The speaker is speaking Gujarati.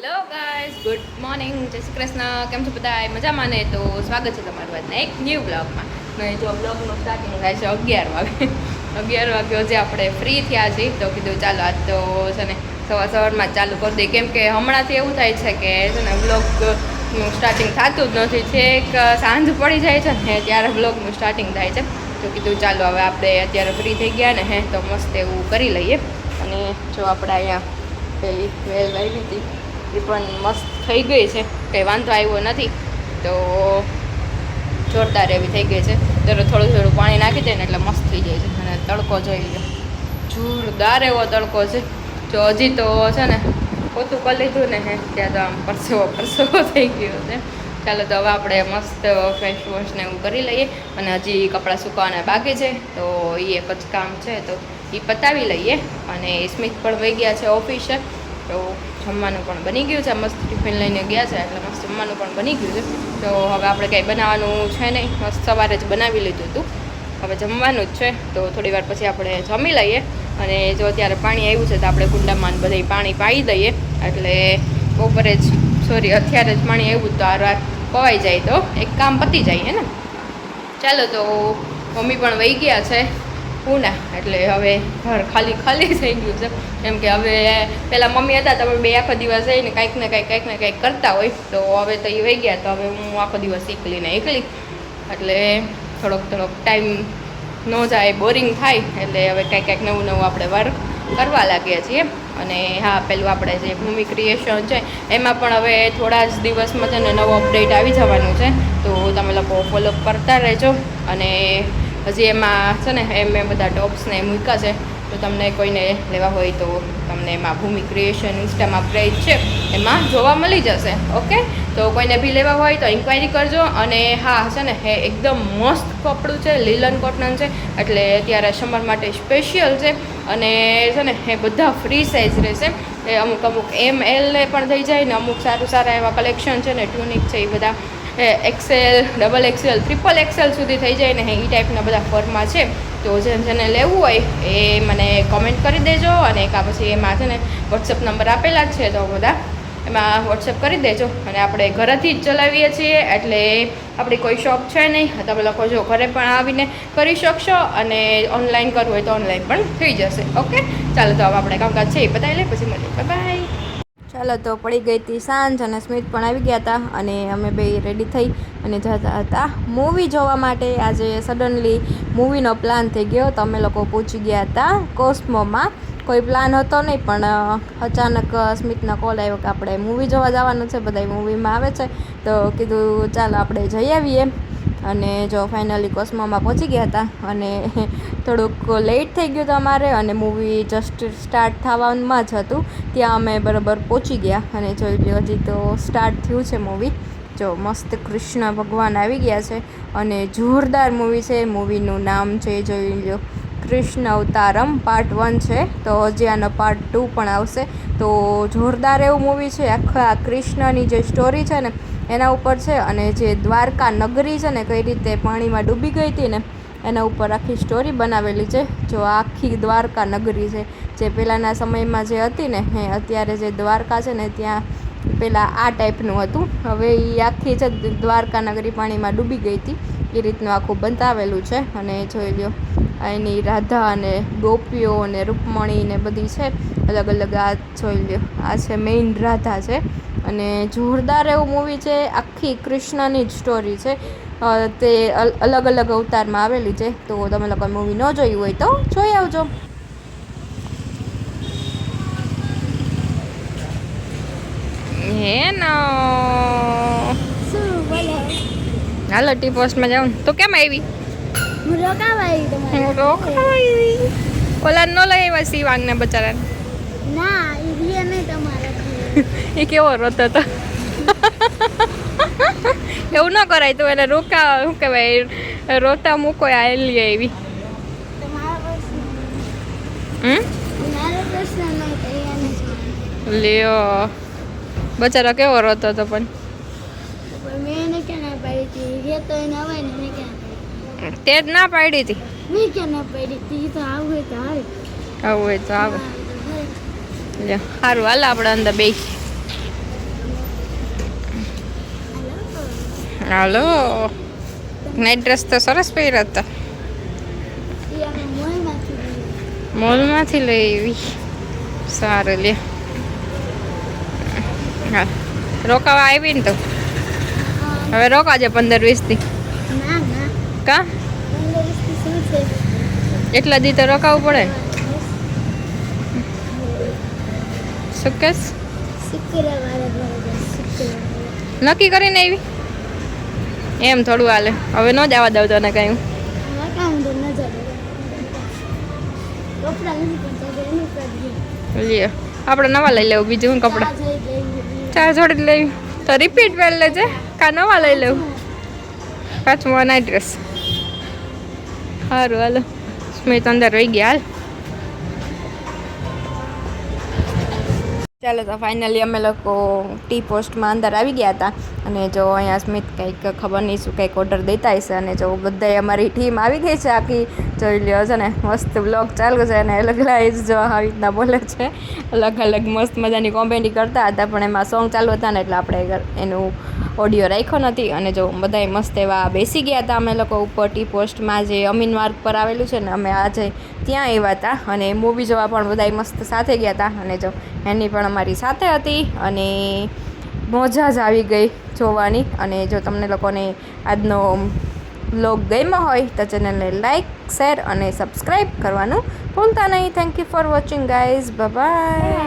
હેલો ગાઈઝ, ગુડ મોર્નિંગ, જય શ્રી કૃષ્ણ. કેમ છો બધા? મજામાં ને? તો સ્વાગત છે તમારું આજના એક ન્યૂ બ્લોગમાં. નહીં જો બ્લોગનું સ્ટાર્ટિંગ થાય છે 11 વાગે. 11 વાગે હજી આપણે ફ્રી થયા છીએ તો કીધું ચાલો આજ તો છે ને સવારમાં જ ચાલુ કરી દઈએ, કેમ કે હમણાંથી એવું થાય છે કે છે ને બ્લોગનું સ્ટાર્ટિંગ થતું જ નથી. છેક સાંજ પડી જાય છે ને ત્યારે બ્લોગનું સ્ટાર્ટિંગ થાય છે. તો કીધું ચાલો હવે આપણે અત્યારે ફ્રી થઈ ગયા ને તો મસ્ત એવું કરી લઈએ. અને જો આપણે અહીંયા પેલી વેલ વાવી હતી એ પણ મસ્ત થઈ ગઈ છે, કંઈ વાંધો આવ્યો નથી. તો જોરદાર એવી થઈ ગઈ છે. ત્યારે થોડું થોડું પાણી નાખી દે ને એટલે મસ્ત થઈ જાય છે. અને તડકો જોઈ લો, જોરદાર એવો તડકો છે. જો હજી તો છે ને પોતું કરી લીધું ને ત્યાં તો આમ પરસેવો થઈ ગયો છે. ચાલો તો હવે આપણે મસ્ત ફેસ વોશ ને એવું કરી લઈએ. અને હજી કપડાં સુકાવાના બાકી છે તો એ એક જ કામ છે તો એ પતાવી લઈએ. અને સ્મિત પણ વહી ગયા છે ઓફિસે, તો જમવાનું પણ બની ગયું છે. મસ્ત ટિફિન લઈને ગયા છે એટલે મસ્ત જમવાનું પણ બની ગયું છે. તો હવે આપણે કંઈ બનાવવાનું છે નહીં, મસ્ત સવારે જ બનાવી લીધું હતું. હવે જમવાનું જ છે તો થોડી વાર પછી આપણે જમી લઈએ. અને જો અત્યારે પાણી આવ્યું છે તો આપણે કુંડામાં બધે પાણી પાઈ દઈએ એટલે બપોરે જ અત્યારે જ પાણી આવ્યું તો આ રાત પવાઈ જાય તો એક કામ પતી જાય હે ને. ચાલો તો મમ્મી પણ વહી ગયા છે પૂના, એટલે હવે ઘર ખાલી થઈ ગયું છે. કેમ કે હવે પહેલાં મમ્મી હતા તો બે આખો દિવસ રહીને કંઈક ને કંઈક કરતા હોય, તો હવે તો એ વહી ગયા તો હવે હું આખો દિવસ એકલી એટલે થોડોક ટાઈમ ન જાય, બોરિંગ થાય. એટલે હવે કંઈક નવું આપણે વર્ક કરવા લાગ્યા છીએ. અને હા, પેલું આપણે જે ભૂમિ ક્રિએશન છે એમાં પણ હવે થોડા જ દિવસમાં છે ને નવો અપડેટ આવી જવાનું છે, તો તમે લોકો ફોલો કરતા રહેજો. અને હજી એમાં છે ને મેં બધા ટોપ્સને મૂક્યા છે, તો તમને કોઈને લેવા હોય તો તમને એમાં ભૂમિ ક્રિએશન ઇન્સ્ટામાં પેજ છે એમાં જોવા મળી જશે. ઓકે, તો કોઈને બી લેવા હોય તો ઇન્ક્વાયરી કરજો. અને હા છે ને એકદમ મસ્ત કપડું છે, લીલન કોટન છે, એટલે અત્યારે સમર માટે સ્પેશિયલ છે. અને છે ને એ બધા ફ્રી સાઇઝ રહેશે. એ અમુક ML પણ થઈ જાય ને અમુક સારા એવા કલેક્શન છે ને ટ્યુનિક છે એ બધા XL, XXL, XXL સુધી થઈ જાય ને એ ટાઈપના બધા ફોર્મમાં છે. તો જેને લેવું હોય એ મને કોમેન્ટ કરી દેજો. અને કાં પછી એમાં છે ને વોટ્સઅપ નંબર આપેલા જ છે તો બધા એમાં વોટ્સઅપ કરી દેજો. અને આપણે ઘરેથી જ ચલાવીએ છીએ એટલે આપણી કોઈ શોપ છે નહીં. તમે લોકો જો ઘરે પણ આવીને કરી શકશો અને ઓનલાઈન કરવું હોય તો ઓનલાઈન પણ થઈ જશે. ઓકે, ચાલો તો હવે આપણે કામકાજ છે એ બતાવી લઈએ, પછી મળીએ. બાય. ચાલો તો પડી ગઈ હતી સાંજ અને સ્મિત પણ આવી ગયા હતા અને અમે બે રેડી થઈ અને જતા હતા મૂવી જોવા માટે. આજે સડનલી મૂવીનો પ્લાન થઈ ગયો તો અમે લોકો પહોંચી ગયા હતા કોસ્મોમાં. કોઈ પ્લાન હતો નહીં, પણ અચાનક સ્મિતનો કોલ આવ્યો કે આપણે મૂવી જોવા જવાનું છે, બધા મૂવીમાં આવે છે, તો કીધું ચાલો આપણે જઈ આવીએ. અને જો ફાઇનલી કોસ્મોમાં પહોંચી ગયા હતા અને થોડુંક લેટ થઈ ગયું હતું અમારે. અને મૂવી જસ્ટ સ્ટાર્ટ થવામાં જ હતું ત્યાં અમે બરાબર પહોંચી ગયા. અને જોઈ લો હજી તો સ્ટાર્ટ થયું છે મૂવી. જો મસ્ત કૃષ્ણ ભગવાન આવી ગયા છે અને જોરદાર મૂવી છે. મૂવીનું નામ છે જોઈ લો કૃષ્ણ અવતારમ પાર્ટ 1 છે, તો હજી આનો પાર્ટ 2 પણ આવશે. તો જોરદાર એવું મૂવી છે. આખા કૃષ્ણની જે સ્ટોરી છે ને એના ઉપર છે. અને જે દ્વારકા નગરી છે ને કઈ રીતે પાણીમાં ડૂબી ગઈ હતી ને એના ઉપર આખી સ્ટોરી બનાવેલી છે. જો આખી દ્વારકા નગરી છે જે પહેલાંના સમયમાં જે હતી ને અત્યારે જે દ્વારકા છે ને ત્યાં પહેલાં આ ટાઈપનું હતું. હવે એ આખી છે દ્વારકા નગરી પાણીમાં ડૂબી ગઈ હતી એ રીતનું આખું બતાવેલું છે. અને જોઈ લો એની રાધા અને ગોપીઓ અને રૂકમણી ને બધી છે અલગ અલગ. આ જોઈ લો આ છે મેઇન રાધા છે. અને જોરદાર એવું મૂવી છે. આખી કૃષ્ણની જ સ્ટોરી છે, તે અલગ અવતારમાં આવેલી છે. તો તમે લોકો મૂવી ન જોયું હોય તો જોઈ આવજો. હે ના હાલો ટી પોસ્ટમાં જાઉં તો કેમ આવી? ઓલા નો લઈ આવ્યા શિવાંગને બચારાને. ના ઈ નહીં તમારા એ કેવો રોતો હતો. એવું ન કરાય તો એને રોકા શું કહેવાય રોતા મૂકો આલી આવી. લ્યો બચારો કેવો રોતો હતો. પણ તે જ ના પાડી હતી. આવું હોય તો આવે. સારું હાલ આપણે અંદર બેસી હાલો નાઇટ ડ્રેસ તો સરસ પહેર્યા હતા એ અમે મોલમાંથી લઈએ. મોલમાંથી લઈ આવી સારું લે હા રોકાવા આવી ને તો હવે રોકાજે 15-20 દી ના ના કા 15 શું છે એટલા દી તો રોકાવું પડે ને શું કહેશ શુક્રવારે બરોબર શુક્રવારે નક્કી કરીને આવી એમ થોડું હાલે હવે ન જવા દઉં તને કઈ કામ તો ન જડે કપડા નથી પણ ચાલે એનું કરીએ લે આપણે નવા લઈ લેવું બીજું શું કપડાં આ જઈ ગઈ 4 જોડી લઈ તો રિપીટ પહેરી લેજે કા નવા લઈ લેવું પાછું નાઇટ ડ્રેસ સારું હાલો સ્મિત અંદર રહી ગયા હાલ ચાલો તો ફાઇનલી અમે લોકો ટી પોસ્ટમાં અંદર આવી ગયા હતા અને જો અહીંયા સ્મિત કંઈક ખબર નહીં શું કંઈક ઓર્ડર દેતા હશે અને જો બધાય અમારી ટીમ આવી ગઈ છે આખી જોઈ લ્યો છે ને મસ્ત બ્લોગ ચાલુ છે અને અલગ લાઈઝ જો આવી રીતના બોલે છે અલગ અલગ મસ્ત મજાની કોમેડી કરતા હતા પણ એમાં સોંગ ચાલુ હતા ને એટલે આપણે એનું ઓડિયો રાખ્યો નથી અને જો બધાય મસ્ત એવા બેસી ગયા હતા અમે લોકો ઉપર ટી પોસ્ટમાં જે અમીન માર્ગ પર આવેલું છે ને અમે આજે ત્યાં આવ્યા હતા અને મૂવી જોવા પણ બધાય મસ્ત સાથે ગયા હતા અને જો એની પણ અમારી સાથે હતી અને મજા જ આવી ગઈ જોવાની અને જો તમને લોકોને આજનો બ્લોગ ગમ્યો હોય તો ચેનલને લાઇક શેર અને સબસ્ક્રાઈબ કરવાનું ભૂલતા નહીં thank you for watching guys by